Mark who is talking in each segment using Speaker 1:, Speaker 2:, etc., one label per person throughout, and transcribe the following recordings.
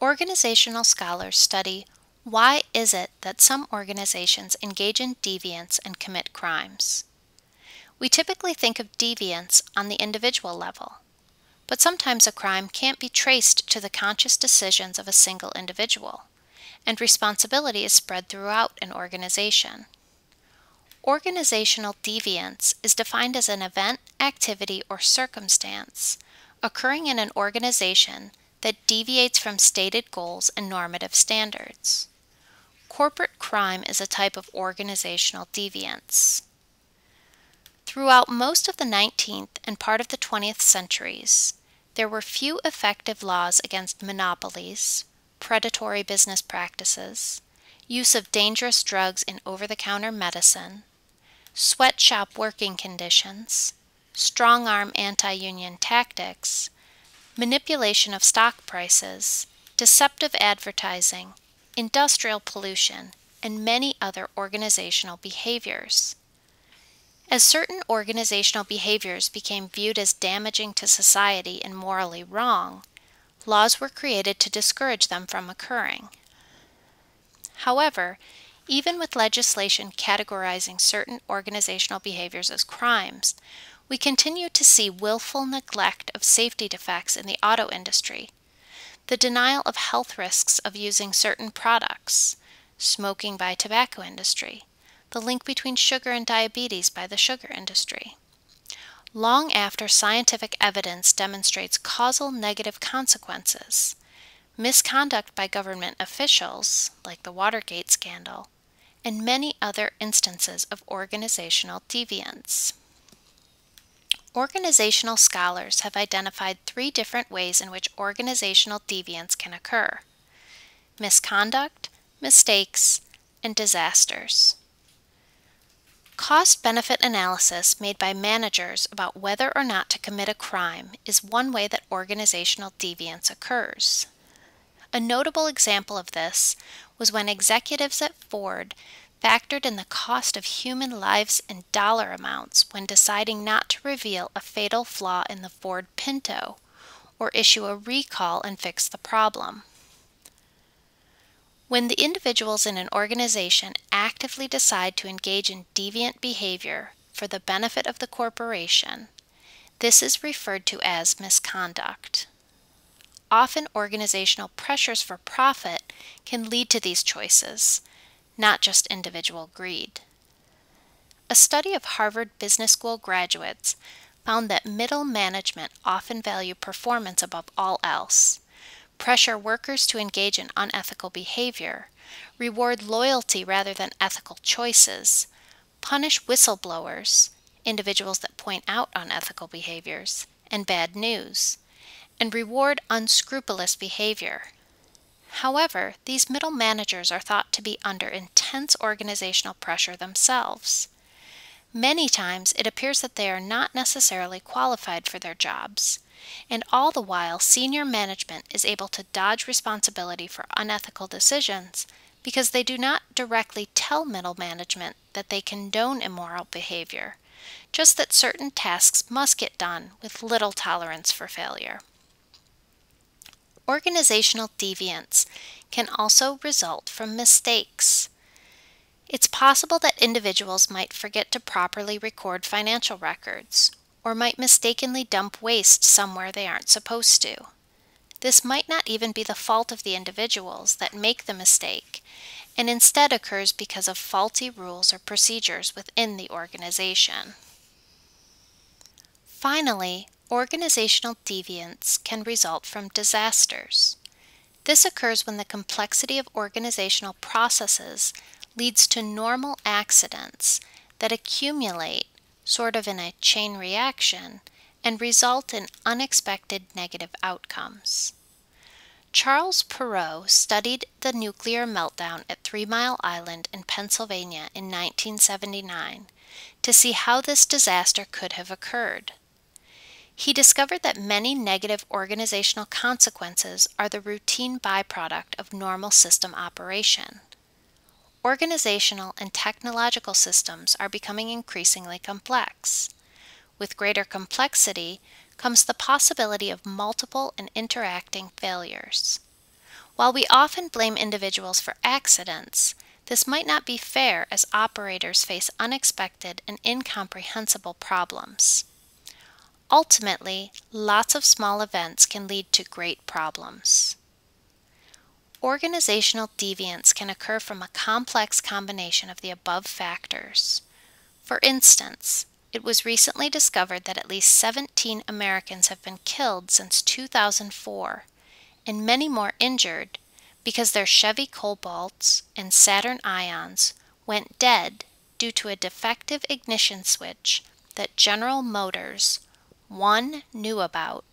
Speaker 1: Organizational scholars study why is it that some organizations engage in deviance and commit crimes. We typically think of deviance on the individual level, but sometimes a crime can't be traced to the conscious decisions of a single individual, and responsibility is spread throughout an organization. Organizational deviance is defined as an event, activity, or circumstance occurring in an organization that deviates from stated goals and normative standards. Corporate crime is a type of organizational deviance. Throughout most of the 19th and part of the 20th centuries, there were few effective laws against monopolies, predatory business practices, use of dangerous drugs in over-the-counter medicine, sweatshop working conditions, strong-arm anti-union tactics, manipulation of stock prices, deceptive advertising, industrial pollution, and many other organizational behaviors. As certain organizational behaviors became viewed as damaging to society and morally wrong, laws were created to discourage them from occurring. However, even with legislation categorizing certain organizational behaviors as crimes, we continue to see willful neglect of safety defects in the auto industry, the denial of health risks of using certain products, smoking by tobacco industry, the link between sugar and diabetes by the sugar industry. Long after scientific evidence demonstrates causal negative consequences, misconduct by government officials, like the Watergate scandal, and many other instances of organizational deviance. Organizational scholars have identified 3 different ways in which organizational deviance can occur: misconduct, mistakes, and disasters. Cost-benefit analysis made by managers about whether or not to commit a crime is one way that organizational deviance occurs. A notable example of this was when executives at Ford factored in the cost of human lives and dollar amounts when deciding not to reveal a fatal flaw in the Ford Pinto or issue a recall and fix the problem. When the individuals in an organization actively decide to engage in deviant behavior for the benefit of the corporation, this is referred to as misconduct. Often organizational pressures for profit can lead to these choices, not just individual greed. A study of Harvard Business School graduates found that middle management often value performance above all else, pressure workers to engage in unethical behavior, reward loyalty rather than ethical choices, punish whistleblowers, individuals that point out unethical behaviors, and bad news, and reward unscrupulous behavior. However, these middle managers are thought to be under intense organizational pressure themselves. Many times it appears that they are not necessarily qualified for their jobs, and all the while senior management is able to dodge responsibility for unethical decisions because they do not directly tell middle management that they condone immoral behavior, just that certain tasks must get done with little tolerance for failure. Organizational deviance can also result from mistakes. It's possible that individuals might forget to properly record financial records, or might mistakenly dump waste somewhere they aren't supposed to. This might not even be the fault of the individuals that make the mistake, and instead occurs because of faulty rules or procedures within the organization. Finally, organizational deviance can result from disasters. This occurs when the complexity of organizational processes leads to normal accidents that accumulate, sort of in a chain reaction, and result in unexpected negative outcomes. Charles Perrow studied the nuclear meltdown at 3 Mile Island in Pennsylvania in 1979 to see how this disaster could have occurred. He discovered that many negative organizational consequences are the routine byproduct of normal system operation. Organizational and technological systems are becoming increasingly complex. With greater complexity comes the possibility of multiple and interacting failures. While we often blame individuals for accidents, this might not be fair as operators face unexpected and incomprehensible problems. Ultimately, lots of small events can lead to great problems. Organizational deviance can occur from a complex combination of the above factors. For instance, it was recently discovered that at least 17 Americans have been killed since 2004, and many more injured because their Chevy Cobalts and Saturn Ions went dead due to a defective ignition switch that General Motors, 1, knew about,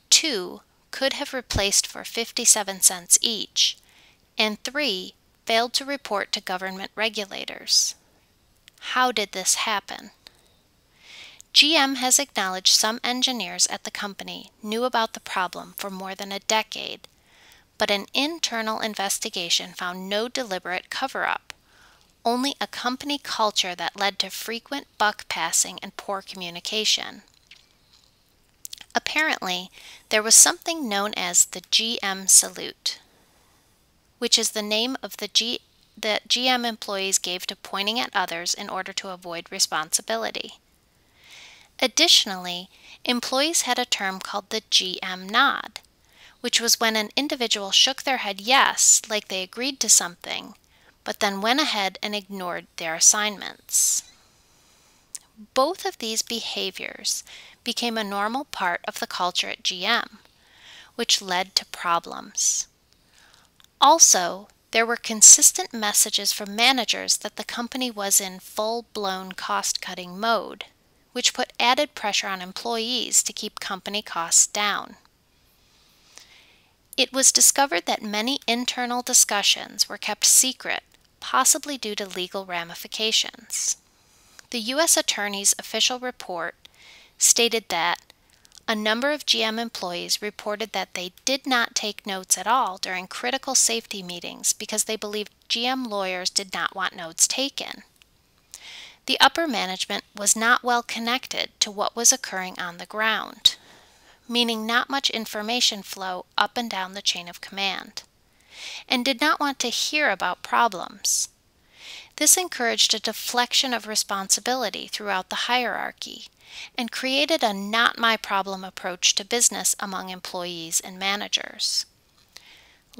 Speaker 1: 2, could have replaced for 57 cents each, and 3, failed to report to government regulators. How did this happen? GM has acknowledged some engineers at the company knew about the problem for more than a decade, but an internal investigation found no deliberate cover-up, only a company culture that led to frequent buck passing and poor communication. Apparently, there was something known as the GM salute, which is the name of that GM employees gave to pointing at others in order to avoid responsibility. Additionally, employees had a term called the GM nod, which was when an individual shook their head yes, like they agreed to something, but then went ahead and ignored their assignments. Both of these behaviors became a normal part of the culture at GM, which led to problems. Also, there were consistent messages from managers that the company was in full-blown cost-cutting mode, which put added pressure on employees to keep company costs down. It was discovered that many internal discussions were kept secret, possibly due to legal ramifications. The U.S. Attorney's official report stated that a number of GM employees reported that they did not take notes at all during critical safety meetings because they believed GM lawyers did not want notes taken. The upper management was not well connected to what was occurring on the ground, meaning not much information flow up and down the chain of command, and did not want to hear about problems. This encouraged a deflection of responsibility throughout the hierarchy and created a not my problem approach to business among employees and managers.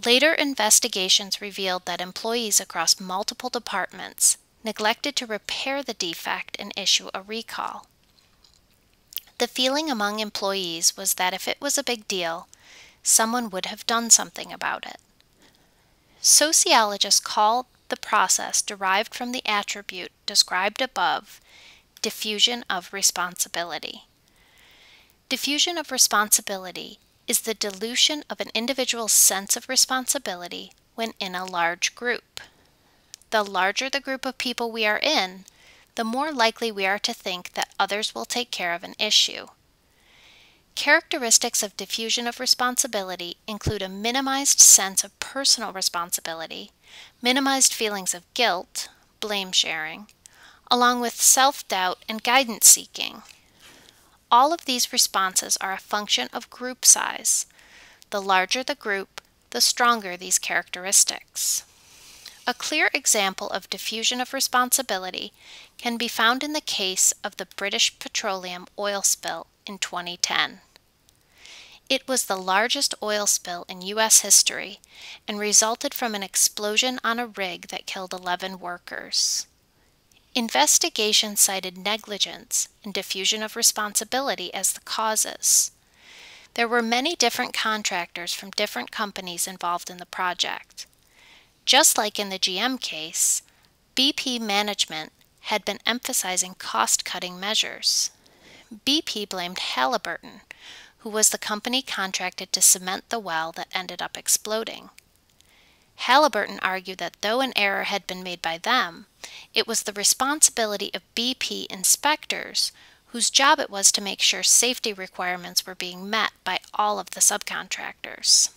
Speaker 1: Later investigations revealed that employees across multiple departments neglected to repair the defect and issue a recall. The feeling among employees was that if it was a big deal, someone would have done something about it. Sociologists call the process derived from the attribute described above diffusion of responsibility. Diffusion of responsibility is the dilution of an individual's sense of responsibility when in a large group. The larger the group of people we are in, the more likely we are to think that others will take care of an issue. Characteristics of diffusion of responsibility include a minimized sense of personal responsibility, minimized feelings of guilt, blame sharing, along with self-doubt and guidance seeking. All of these responses are a function of group size. The larger the group, the stronger these characteristics. A clear example of diffusion of responsibility can be found in the case of the British Petroleum oil spill in 2010. It was the largest oil spill in U.S. history and resulted from an explosion on a rig that killed 11 workers. Investigations cited negligence and diffusion of responsibility as the causes. There were many different contractors from different companies involved in the project. Just like in the GM case, BP management had been emphasizing cost-cutting measures. BP blamed Halliburton, who was the company contracted to cement the well that ended up exploding. Halliburton argued that though an error had been made by them, it was the responsibility of BP inspectors whose job it was to make sure safety requirements were being met by all of the subcontractors.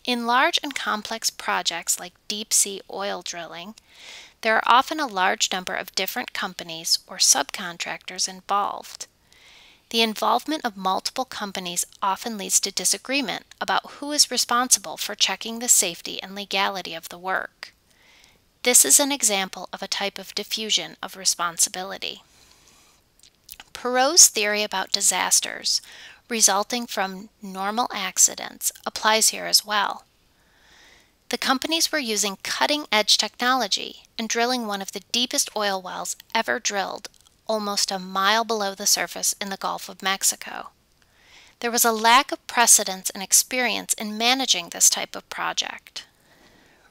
Speaker 1: In large and complex projects like deep-sea oil drilling, there are often a large number of different companies or subcontractors involved. The involvement of multiple companies often leads to disagreement about who is responsible for checking the safety and legality of the work. This is an example of a type of diffusion of responsibility. Perot's theory about disasters resulting from normal accidents applies here as well. The companies were using cutting-edge technology and drilling one of the deepest oil wells ever drilled, almost a mile below the surface in the Gulf of Mexico. There was a lack of precedence and experience in managing this type of project.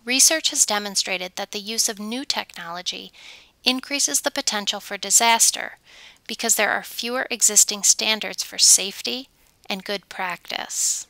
Speaker 1: Research has demonstrated that the use of new technology increases the potential for disaster because there are fewer existing standards for safety and good practice.